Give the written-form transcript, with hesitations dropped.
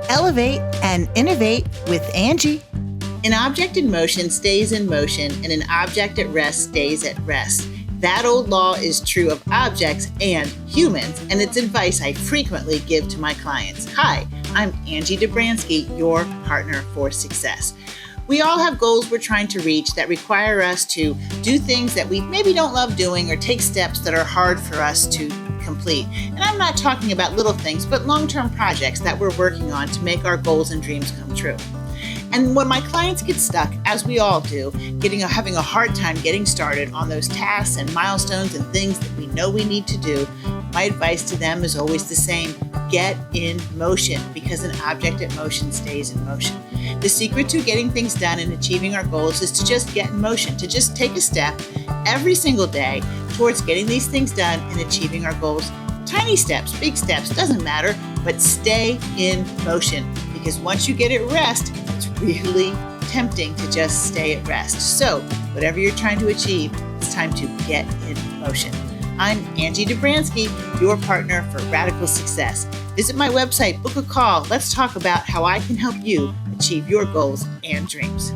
Elevate and innovate with Angie. An object in motion stays in motion, and an object at rest stays at rest. That old law is true of objects and humans, and it's advice I frequently give to my clients. Hi, I'm Angie Debransky, your partner for success. We all have goals we're trying to reach that require us to do things that we maybe don't love doing or take steps that are hard for us to complete. And I'm not talking about little things, but long-term projects that we're working on to make our goals and dreams come true. And when my clients get stuck, as we all do, having a hard time getting started on those tasks and milestones and things that we know we need to do, my advice to them is always the same: get in motion, because an object at motion stays in motion. The secret to getting things done and achieving our goals is to just get in motion, to just take a step every single day towards getting these things done and achieving our goals. Tiny steps, big steps, doesn't matter, but stay in motion, because once you get at rest, it's really tempting to just stay at rest. So whatever you're trying to achieve, it's time to get in motion. I'm Angie Debransky, your partner for radical success. Visit my website, book a call. Let's talk about how I can help you achieve your goals and dreams.